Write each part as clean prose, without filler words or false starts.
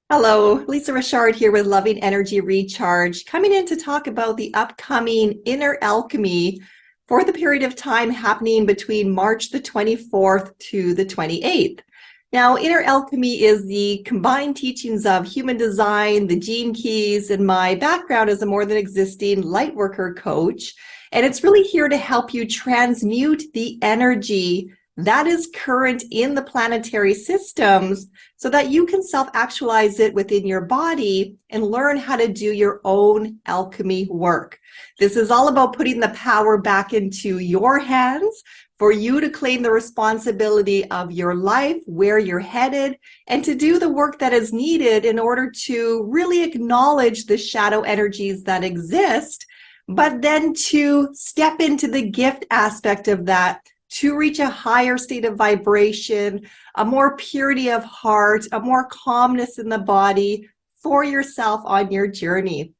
Hello, Lisa Richard here with Loving Energy Recharge, coming in to talk about the upcoming Inner Alchemy for the period of time happening between March the 24th to the 28th. Now, Inner Alchemy is the combined teachings of human design, the gene keys, and my background as a more than existing Lightworker coach. And it's really here to help you transmute the energy that is current in the planetary systems so that you can self-actualize it within your body and learn how to do your own alchemy work. This is all about putting the power back into your hands for you to claim the responsibility of your life, where you're headed, and to do the work that is needed in order to really acknowledge the shadow energies that exist, but then to step into the gift aspect of that to reach a higher state of vibration, a more purity of heart, a more calmness in the body for yourself on your journey.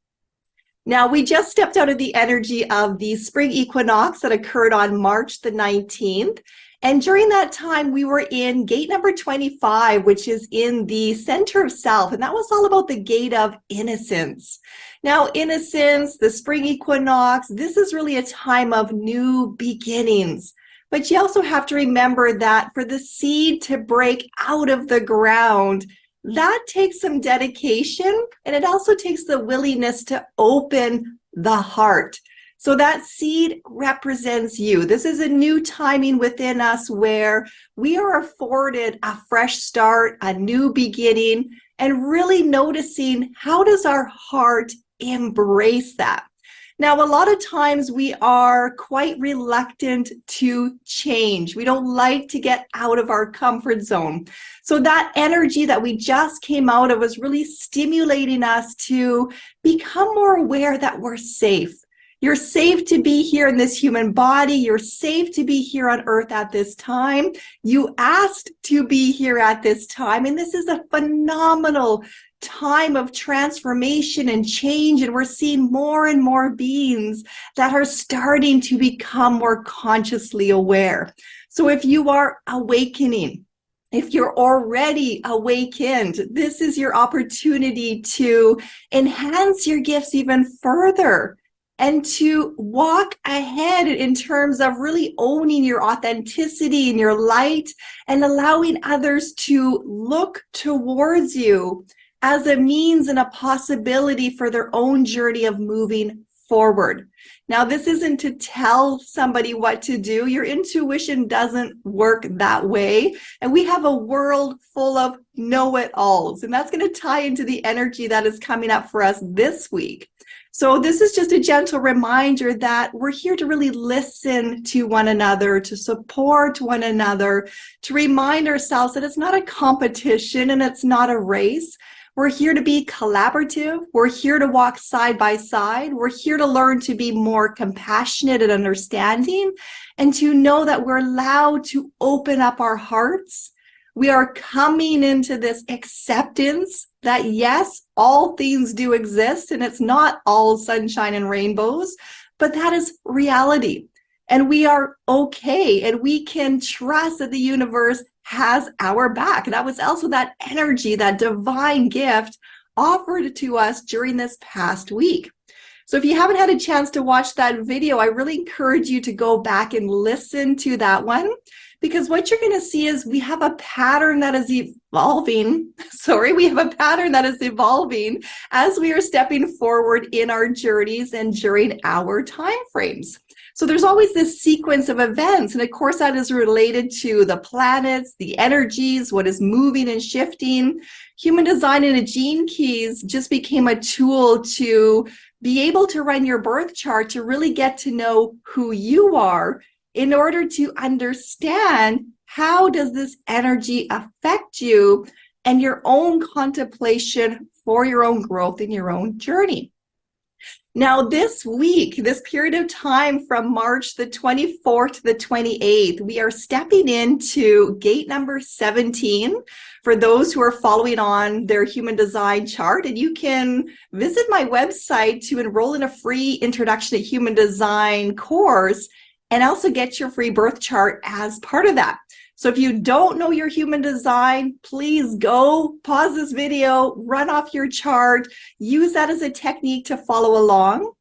Now, we just stepped out of the energy of the spring equinox that occurred on March the 19th. And during that time, we were in gate number 25, which is in the center of self. And that was all about the gate of innocence. Now, innocence, the spring equinox, this is really a time of new beginnings. But you also have to remember that for the seed to break out of the ground, that takes some dedication, and it also takes the willingness to open the heart. So that seed represents you. This is a new timing within us where we are afforded a fresh start, a new beginning, and really noticing how does our heart embrace that. Now, a lot of times we are quite reluctant to change. We don't like to get out of our comfort zone. So that energy that we just came out of was really stimulating us to become more aware that we're safe. You're safe to be here in this human body. You're safe to be here on earth at this time. You asked to be here at this time, and this is a phenomenal time of transformation and change, and we're seeing more and more beings that are starting to become more consciously aware. So if you are awakening, if you're already awakened, this is your opportunity to enhance your gifts even further and to walk ahead in terms of really owning your authenticity and your light and allowing others to look towards you as a means and a possibility for their own journey of moving forward. Now, this isn't to tell somebody what to do. Your intuition doesn't work that way. And we have a world full of know-it-alls. And that's going to tie into the energy that is coming up for us this week. So this is just a gentle reminder that we're here to really listen to one another, to support one another, to remind ourselves that it's not a competition and it's not a race. We're here to be collaborative. We're here to walk side by side. We're here to learn to be more compassionate and understanding and to know that we're allowed to open up our hearts. We are coming into this acceptance that yes, all things do exist and it's not all sunshine and rainbows, but that is reality. And we are okay, and we can trust that the universe has our back. And that was also that energy, that divine gift offered to us during this past week. So if you haven't had a chance to watch that video, I really encourage you to go back and listen to that one, because what you're going to see is we have a pattern that is evolving. We have a pattern that is evolving as we are stepping forward in our journeys and during our time frames. So there's always this sequence of events, and of course that is related to the planets, the energies, what is moving and shifting. Human design and the gene keys just became a tool to be able to run your birth chart to really get to know who you are in order to understand how does this energy affect you and your own contemplation for your own growth in your own journey. Now, this week, this period of time from March the 24th to the 28th, we are stepping into gate number 17 for those who are following on their human design chart. And you can visit my website to enroll in a free introduction to human design course and also get your free birth chart as part of that. So if you don't know your human design, please go pause this video, run off your chart, use that as a technique to follow along.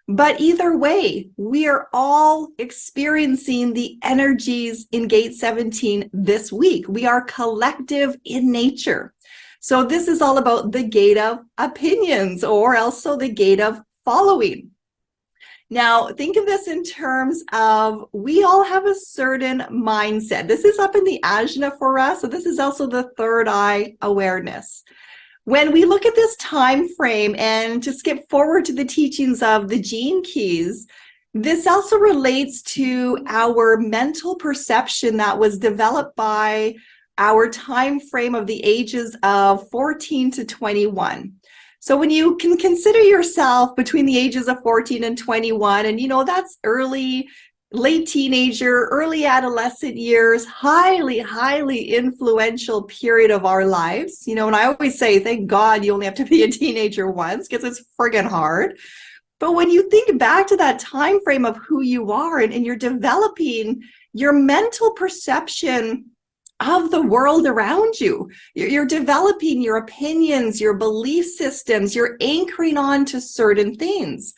But either way, we are all experiencing the energies in gate 17 this week. We are collective in nature. So this is all about the gate of opinions, or also the gate of following. Now, think of this in terms of, we all have a certain mindset. This is up in the ajna for us, so this is also the third eye awareness. When we look at this time frame, and to skip forward to the teachings of the gene keys, this also relates to our mental perception that was developed by our time frame of the ages of 14 to 21. So when you can consider yourself between the ages of 14 and 21, and that's late teenager, early adolescent years, highly influential period of our lives. And I always say, thank God you only have to be a teenager once, because it's friggin' hard. But when you think back to that time frame of who you are, and you're developing your mental perception of the world around you, you're developing your opinions, your belief systems, you're anchoring on to certain things.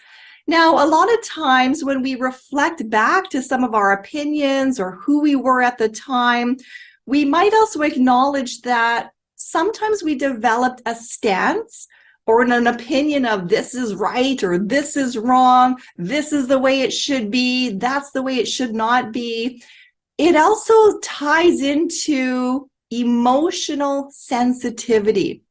Now, a lot of times when we reflect back to some of our opinions or who we were at the time, we might also acknowledge that sometimes we developed a stance or an opinion of this is right or this is wrong, this is the way it should be, that's the way it should not be. It also ties into emotional sensitivity.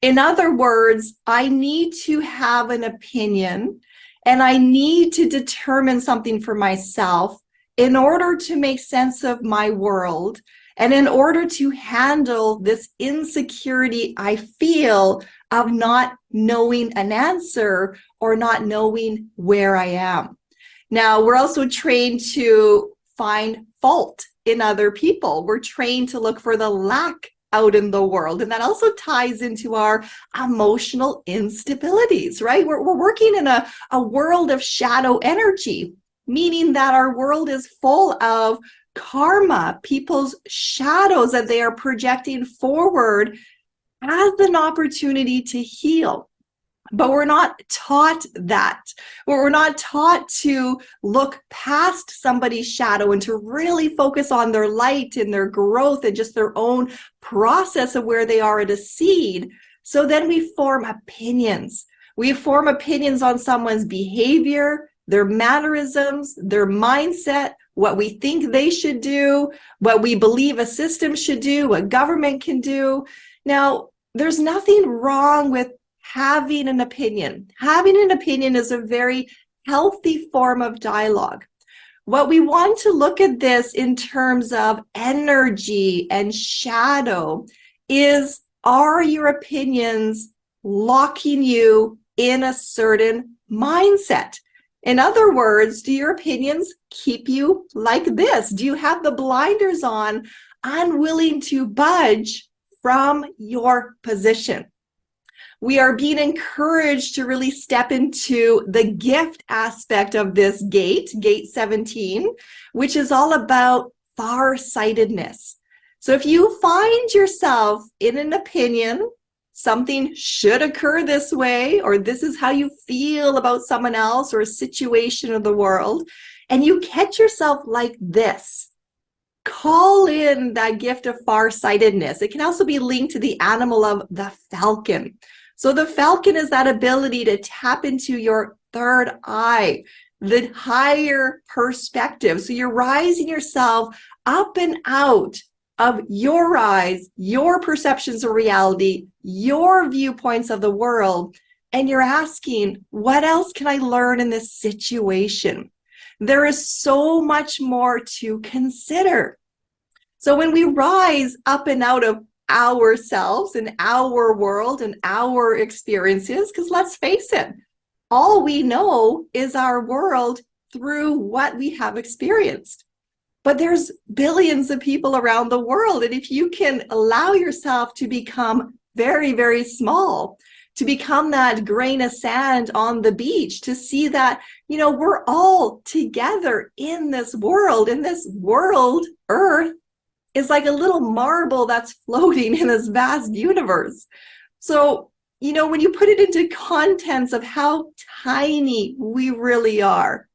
In other words, I need to have an opinion, and I need to determine something for myself in order to make sense of my world, and in order to handle this insecurity I feel of not knowing an answer or not knowing where I am. Now, we're also trained to find fault in other people. We're trained to look for the lack out in the world. And that also ties into our emotional instabilities, right? We're working in a world of shadow energy, meaning that our world is full of karma, people's shadows that they are projecting forward as an opportunity to heal. But we're not taught that. We're not taught to look past somebody's shadow and to really focus on their light and their growth and just their own process of where they are at a seed. So then we form opinions. We form opinions on someone's behavior, their mannerisms, their mindset, what we think they should do, what we believe a system should do, what government can do. Now, there's nothing wrong with having an opinion. Having an opinion is a very healthy form of dialogue. What we want to look at this in terms of energy and shadow is, are your opinions locking you in a certain mindset? In other words, do your opinions keep you like this? Do you have the blinders on, unwilling to budge from your position? We are being encouraged to really step into the gift aspect of this gate 17, which is all about farsightedness. So if you find yourself in an opinion, something should occur this way, or this is how you feel about someone else or a situation of the world, and you catch yourself like this, call in that gift of farsightedness. It can also be linked to the animal of the falcon. So the falcon is that ability to tap into your third eye, the higher perspective. So you're rising yourself up and out of your eyes, your perceptions of reality, your viewpoints of the world, and you're asking, what else can I learn in this situation? There is so much more to consider. So when we rise up and out of ourselves and our world and our experiences, because let's face it, all we know is our world through what we have experienced. But there's billions of people around the world, and if you can allow yourself to become very, very small, to become that grain of sand on the beach, to see that, we're all together in this world, Earth is like a little marble that's floating in this vast universe. So, when you put it into contents of how tiny we really are,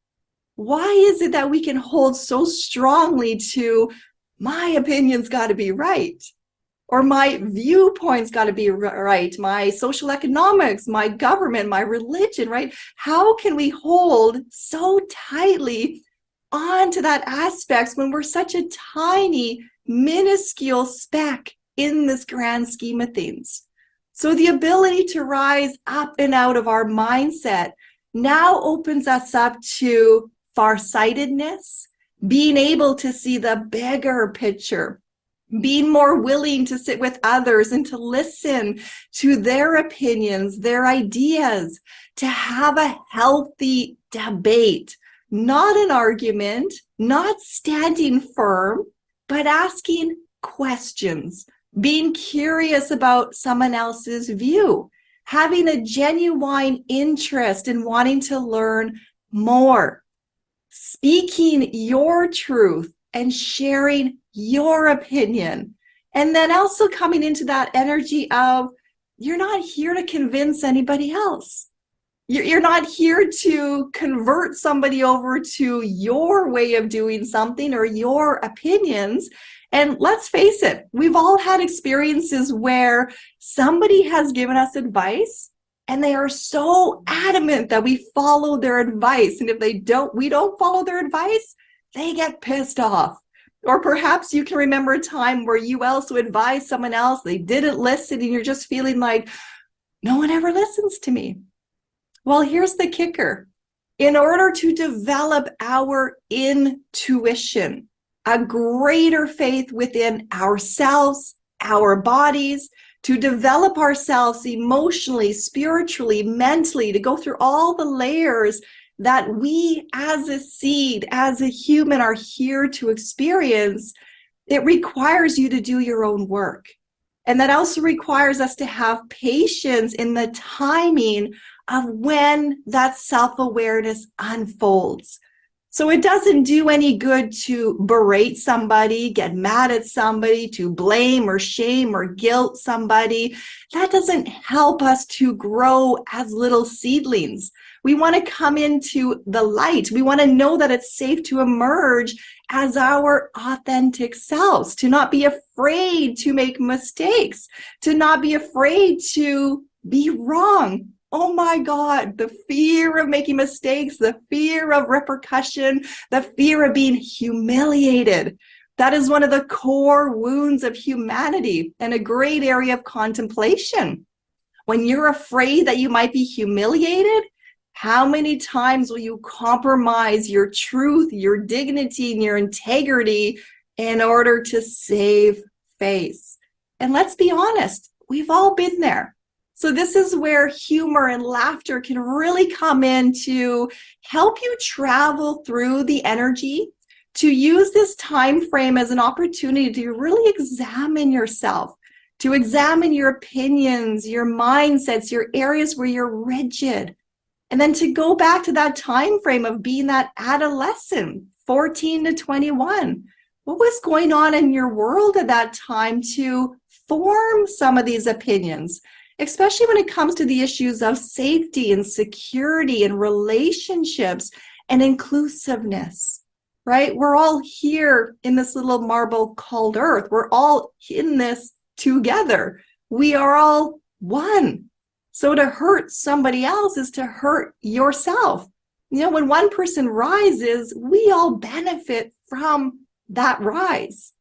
why is it that we can hold so strongly to my opinion's got to be right? Or my viewpoint's got to be right, my social economics, my government, my religion, right? How can we hold so tightly onto that aspects when we're such a tiny, minuscule speck in this grand scheme of things? So the ability to rise up and out of our mindset now opens us up to farsightedness, being able to see the bigger picture, being more willing to sit with others and to listen to their opinions, their ideas, to have a healthy debate, not an argument, not standing firm, but asking questions, being curious about someone else's view, having a genuine interest in wanting to learn more, speaking your truth and sharing your opinion. And then also coming into that energy of, you're not here to convince anybody else. You're not here to convert somebody over to your way of doing something or your opinions. And let's face it, we've all had experiences where somebody has given us advice and they are so adamant that we follow their advice. And if we don't follow their advice, they get pissed off. Or perhaps you can remember a time where you also advised someone else, they didn't listen, and you're just feeling like, no one ever listens to me. Well, here's the kicker. In order to develop our intuition, a greater faith within ourselves, our bodies, to develop ourselves emotionally, spiritually, mentally, to go through all the layers that we as a seed, as a human, are here to experience, it requires you to do your own work. And that also requires us to have patience in the timing of when that self-awareness unfolds. So it doesn't do any good to berate somebody, get mad at somebody, to blame or shame or guilt somebody. That doesn't help us to grow as little seedlings. We want to come into the light. We want to know that it's safe to emerge as our authentic selves, to not be afraid to make mistakes, to not be afraid to be wrong. Oh my God, the fear of making mistakes, the fear of repercussion, the fear of being humiliated. That is one of the core wounds of humanity and a great area of contemplation. When you're afraid that you might be humiliated, how many times will you compromise your truth, your dignity, and your integrity in order to save face? And let's be honest, we've all been there. So this is where humor and laughter can really come in to help you travel through the energy, to use this time frame as an opportunity to really examine yourself, to examine your opinions, your mindsets, your areas where you're rigid. And then to go back to that time frame of being that adolescent, 14 to 21. What was going on in your world at that time to form some of these opinions, especially when it comes to the issues of safety and security and relationships and inclusiveness, right? We're all here in this little marble called Earth. We're all in this together. We are all one. So to hurt somebody else is to hurt yourself. When one person rises, we all benefit from that rise.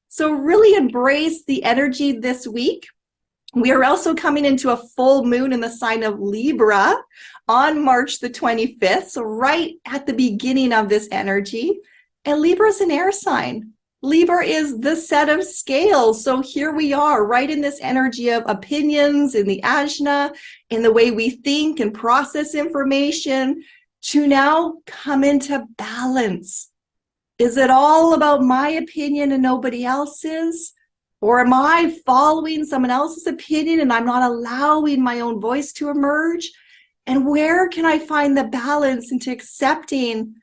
So really embrace the energy this week. We are also coming into a full moon in the sign of Libra on March the 25th. So right at the beginning of this energy. And Libra is an air sign. Libra is the set of scales. So here we are right in this energy of opinions, in the ajna, in the way we think and process information, to now come into balance. Is it all about my opinion and nobody else's? Or am I following someone else's opinion and I'm not allowing my own voice to emerge? And where can I find the balance into accepting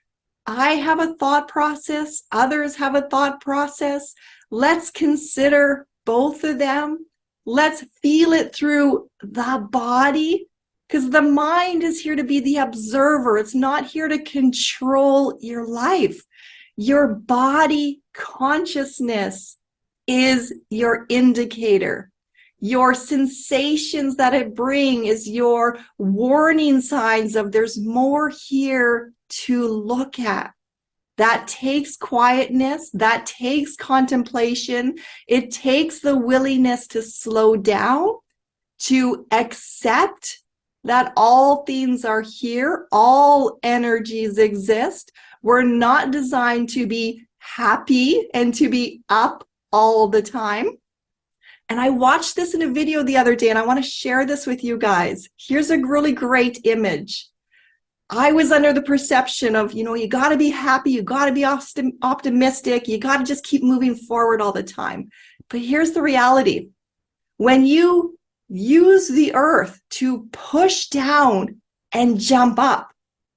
I have a thought process, others have a thought process. Let's consider both of them. Let's feel it through the body, because the mind is here to be the observer. It's not here to control your life. Your body consciousness is your indicator. Your sensations that it brings is your warning signs of there's more here to look at. That takes quietness, that takes contemplation. It takes the willingness to slow down, to accept that all things are here, all energies exist. We're not designed to be happy and to be up all the time. And I watched this in a video the other day, and I want to share this with you guys. Here's a really great image. I was under the perception of, you got to be happy, you got to be optimistic, you got to just keep moving forward all the time. But here's the reality. When you use the earth to push down and jump up,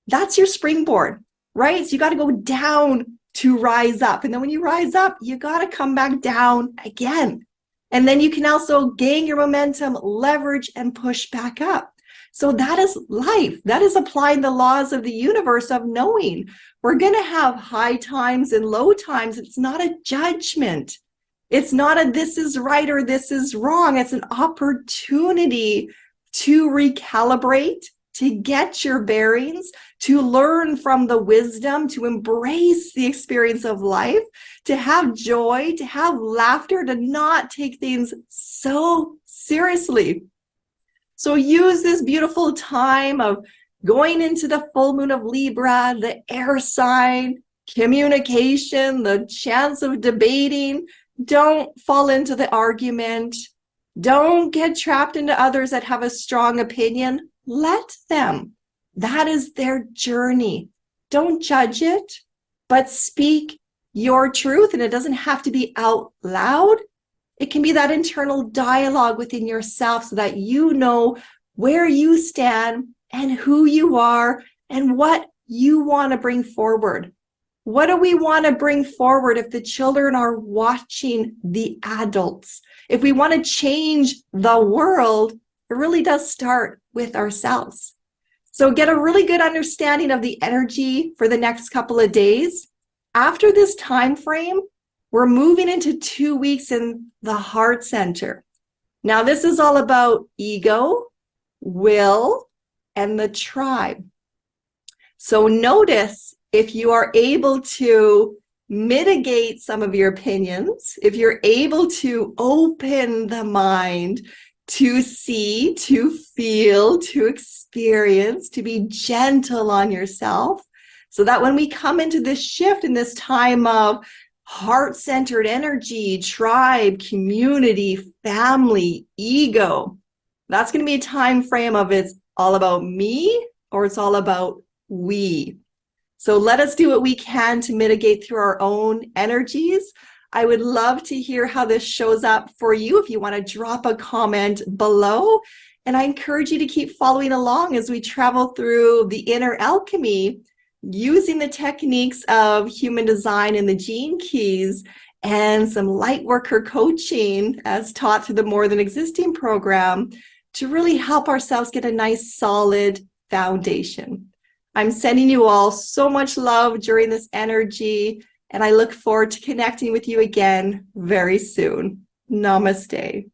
that's your springboard, right? So you got to go down to rise up. And then when you rise up, you got to come back down again. And then you can also gain your momentum, leverage, and push back up. So that is life. That is applying the laws of the universe of knowing. We're going to have high times and low times. It's not a judgment. It's not a this is right or this is wrong. It's an opportunity to recalibrate, to get your bearings, to learn from the wisdom, to embrace the experience of life, to have joy, to have laughter, to not take things so seriously. So use this beautiful time of going into the full moon of Libra, the air sign, communication, the chance of debating. Don't fall into the argument. Don't get trapped into others that have a strong opinion. Let them. That is their journey. Don't judge it, but speak your truth. And it doesn't have to be out loud. It can be that internal dialogue within yourself so that you know where you stand and who you are and what you want to bring forward. What do we want to bring forward if the children are watching the adults? If we want to change the world, it really does start with ourselves. So get a really good understanding of the energy for the next couple of days. After this time frame, we're moving into 2 weeks in the heart center. Now, this is all about ego, will, and the tribe. So notice if you are able to mitigate some of your opinions, if you're able to open the mind to see, to feel, to experience, to be gentle on yourself, so that when we come into this shift in this time of heart-centered energy, tribe, community, family, ego, that's going to be a time frame of it's all about me or it's all about we. So let us do what we can to mitigate through our own energies. I would love to hear how this shows up for you if you want to drop a comment below. And I encourage you to keep following along as we travel through the inner alchemy, using the techniques of human design and the gene keys and some Lightworker coaching as taught through the More Than Existing program to really help ourselves get a nice solid foundation. I'm sending you all so much love during this energy, and I look forward to connecting with you again very soon. Namaste.